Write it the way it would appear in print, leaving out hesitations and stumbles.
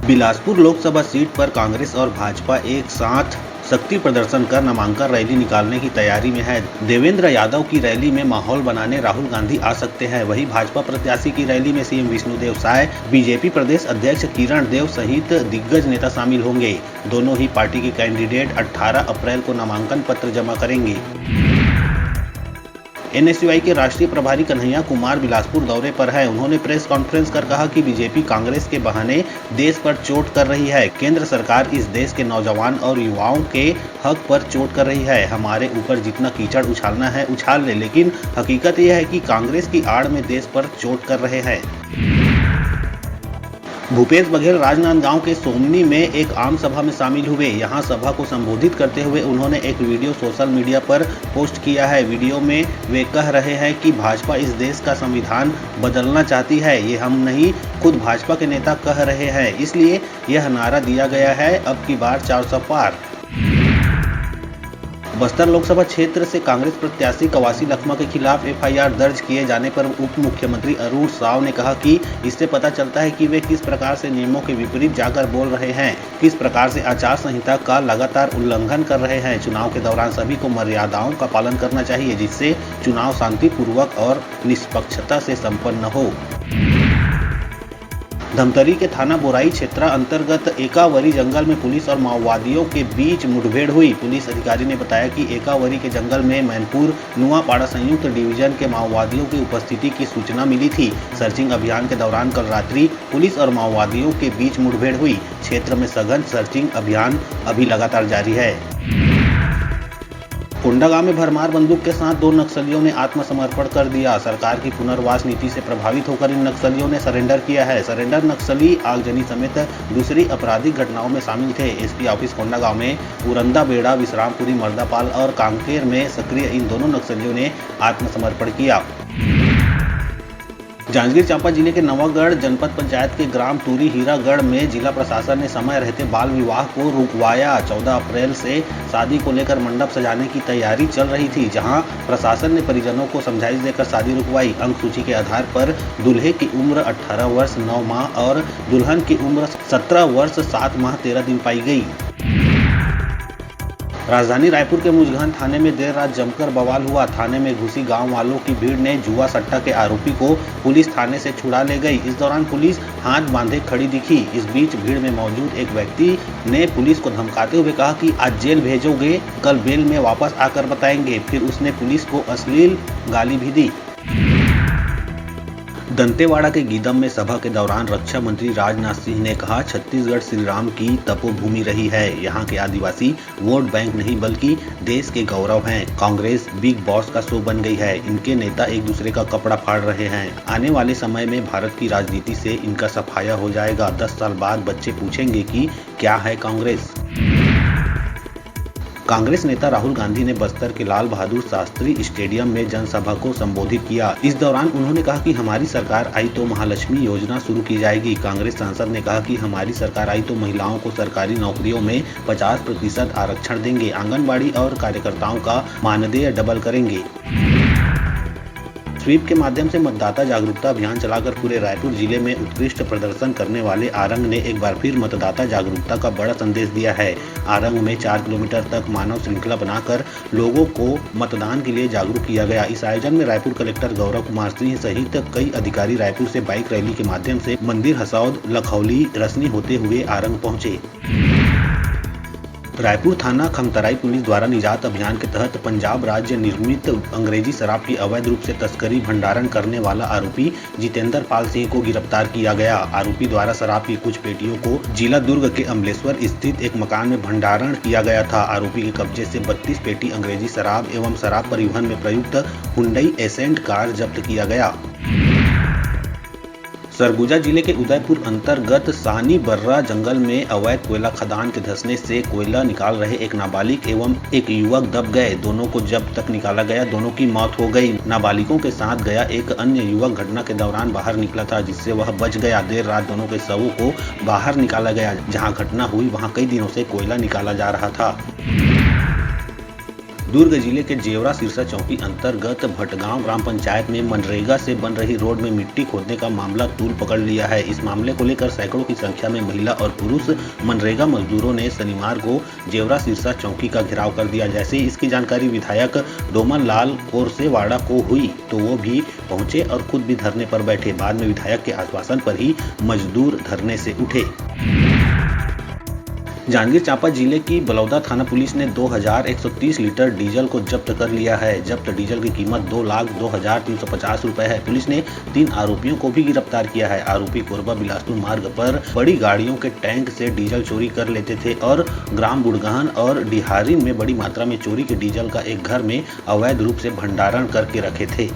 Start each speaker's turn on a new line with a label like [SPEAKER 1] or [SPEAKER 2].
[SPEAKER 1] Bilaspur Lok Sabha seat पर कांग्रेस और भाजपा एक साथ शक्ति प्रदर्शन कर नामांकन रैली निकालने की तैयारी में है। देवेंद्र यादव की रैली में माहौल बनाने राहुल गांधी आ सकते हैं। वहीं भाजपा प्रत्याशी की रैली में सीएम विष्णुदेव साय, बीजेपी प्रदेश अध्यक्ष किरण देव सहित दिग्गज नेता शामिल होंगे। दोनों ही पार्टी के कैंडिडेट 18 अप्रैल को नामांकन पत्र जमा करेंगे। एनएसयूआई के राष्ट्रीय प्रभारी कन्हैया कुमार बिलासपुर दौरे पर है। उन्होंने प्रेस कॉन्फ्रेंस कर कहा कि बीजेपी कांग्रेस के बहाने देश पर चोट कर रही है। केंद्र सरकार इस देश के नौजवान और युवाओं के हक पर चोट कर रही है। हमारे ऊपर जितना कीचड़ उछालना है उछाल ले, लेकिन हकीकत यह है कि कांग्रेस की आड़ में देश पर चोट कर रहे हैं। भूपेश बघेल राजनांदगांव के सोमनी में एक आम सभा में शामिल हुए। यहां सभा को संबोधित करते हुए उन्होंने एक वीडियो सोशल मीडिया पर पोस्ट किया है। वीडियो में वे कह रहे हैं कि भाजपा इस देश का संविधान बदलना चाहती है। ये हम नहीं, खुद भाजपा के नेता कह रहे हैं। इसलिए यह नारा दिया गया है, अब की बार 400 पार। बस्तर लोकसभा क्षेत्र से कांग्रेस प्रत्याशी कवासी लखमा के खिलाफ एफआईआर दर्ज किए जाने पर उप मुख्यमंत्री अरुण साव ने कहा कि इससे पता चलता है कि वे किस प्रकार से नियमों के विपरीत जाकर बोल रहे हैं, किस प्रकार से आचार संहिता का लगातार उल्लंघन कर रहे हैं। चुनाव के दौरान सभी को मर्यादाओं का पालन करना चाहिए, जिससे चुनाव शांतिपूर्वक और निष्पक्षता से संपन्न हो। धमतरी के थाना बोराई क्षेत्र अंतर्गत एकावरी जंगल में पुलिस और माओवादियों के बीच मुठभेड़ हुई। पुलिस अधिकारी ने बताया कि एकावरी के जंगल में मैनपुर नुआपाड़ा संयुक्त डिवीजन के माओवादियों की उपस्थिति की सूचना मिली थी। सर्चिंग अभियान के दौरान कल रात्रि पुलिस और माओवादियों के बीच मुठभेड़ हुई। क्षेत्र में सघन सर्चिंग अभियान अभी लगातार जारी है। कोंडागांव में भरमार बंदूक के साथ 2 नक्सलियों ने आत्मसमर्पण कर दिया। सरकार की पुनर्वास नीति से प्रभावित होकर इन नक्सलियों ने सरेंडर किया है। सरेंडर नक्सली आगजनी समेत दूसरी आपराधिक घटनाओं में शामिल थे। एसपी ऑफिस कोंडागांव में उरंदा बेड़ा, विश्रामपुरी, मर्दापाल और कांकेर में सक्रिय इन दोनों नक्सलियों ने आत्मसमर्पण किया। जांजगीर चांपा जिले के नवागढ़ जनपद पंचायत के ग्राम टूरी हीरागढ़ में जिला प्रशासन ने समय रहते बाल विवाह को रुकवाया। 14 अप्रैल से शादी को लेकर मंडप सजाने की तैयारी चल रही थी, जहां प्रशासन ने परिजनों को समझाइश देकर शादी रुकवाई। अंक सूची के आधार पर दूल्हे की उम्र 18 वर्ष 9 माह और दुल्हन की उम्र 17 वर्ष 7 माह 13 दिन पाई गई। राजधानी रायपुर के मुजगहन थाने में देर रात जमकर बवाल हुआ। थाने में घुसी गांव वालों की भीड़ ने जुआ सट्टा के आरोपी को पुलिस थाने से छुड़ा ले गई। इस दौरान पुलिस हाथ बांधे खड़ी दिखी। इस बीच भीड़ में मौजूद एक व्यक्ति ने पुलिस को धमकाते हुए कहा कि आज जेल भेजोगे, कल बेल में वापस आकर बताएंगे। फिर उसने पुलिस को अश्लील गाली भी दी। दंतेवाड़ा के गीदम में सभा के दौरान रक्षा मंत्री राजनाथ सिंह ने कहा, छत्तीसगढ़ श्री राम की तपोभूमि रही है। यहाँ के आदिवासी वोट बैंक नहीं बल्कि देश के गौरव हैं। कांग्रेस बिग बॉस का शो बन गई है। इनके नेता एक दूसरे का कपड़ा फाड़ रहे हैं। आने वाले समय में भारत की राजनीति से इनका सफाया हो जाएगा। 10 साल बाद बच्चे पूछेंगे कि क्या है कांग्रेस। कांग्रेस नेता राहुल गांधी ने बस्तर के लाल बहादुर शास्त्री स्टेडियम में जनसभा को संबोधित किया। इस दौरान उन्होंने कहा कि हमारी सरकार आई तो महालक्ष्मी योजना शुरू की जाएगी। कांग्रेस सांसद ने कहा कि हमारी सरकार आई तो महिलाओं को सरकारी नौकरियों में 50% आरक्षण देंगे। आंगनबाड़ी और कार्यकर्ताओं का मानदेय डबल करेंगे। स्वीप के माध्यम से मतदाता जागरूकता अभियान चलाकर पूरे रायपुर जिले में उत्कृष्ट प्रदर्शन करने वाले आरंग ने एक बार फिर मतदाता जागरूकता का बड़ा संदेश दिया है। आरंग में 4 किलोमीटर तक मानव श्रृंखला बनाकर लोगों को मतदान के लिए जागरूक किया गया। इस आयोजन में रायपुर कलेक्टर गौरव कुमार सिंह सहित कई अधिकारी रायपुर से बाइक रैली के माध्यम से मंदिर हसौद, लखौली, रसनी होते हुए आरंग पहुंचे। रायपुर थाना खमतराई पुलिस द्वारा निजात अभियान के तहत पंजाब राज्य निर्मित अंग्रेजी शराब की अवैध रूप से तस्करी भंडारण करने वाला आरोपी जितेंद्र पाल सिंह को गिरफ्तार किया गया। आरोपी द्वारा शराब की कुछ पेटियों को जिला दुर्ग के अमलेश्वर स्थित एक मकान में भंडारण किया गया था। आरोपी के कब्जे से 32 पेटी अंग्रेजी शराब एवं शराब परिवहन में प्रयुक्त हुंडई एसेंट कार जब्त किया गया। सरगुजा जिले के उदयपुर अंतर्गत साहनी बर्रा जंगल में अवैध कोयला खदान के धंसने से कोयला निकाल रहे एक नाबालिग एवं एक युवक दब गए। दोनों को जब तक निकाला गया, दोनों की मौत हो गई। नाबालिगों के साथ गया एक अन्य युवक घटना के दौरान बाहर निकला था, जिससे वह बच गया। देर रात दोनों के शवों को बाहर निकाला गया। जहाँ घटना हुई वहाँ कई दिनों से कोयला निकाला जा रहा था। दुर्ग जिले के जेवरा सिरसा चौकी अंतर्गत भटगांव ग्राम पंचायत में मनरेगा से बन रही रोड में मिट्टी खोदने का मामला तूल पकड़ लिया है। इस मामले को लेकर सैकड़ों की संख्या में महिला और पुरुष मनरेगा मजदूरों ने शनिवार को जेवरा सिरसा चौकी का घेराव कर दिया। जैसे इसकी जानकारी विधायक डोमन लाल कोरसेवाड़ा को हुई तो वो भी पहुंचे और खुद भी धरने पर बैठे। बाद में विधायक के आश्वासन पर ही मजदूर धरने से उठे। जांजगीर चांपा जिले की बलौदा थाना पुलिस ने 2130 लीटर डीजल को जब्त कर लिया है। जब्त डीजल की कीमत 2,02,350 रुपए है। पुलिस ने 3 आरोपियों को भी गिरफ्तार किया है। आरोपी कोरबा बिलासपुर मार्ग पर बड़ी गाड़ियों के टैंक से डीजल चोरी कर लेते थे और ग्राम बुड़गहन और डिहारिन में बड़ी मात्रा में चोरी के डीजल का एक घर में अवैध रूप से भंडारण करके रखे थे।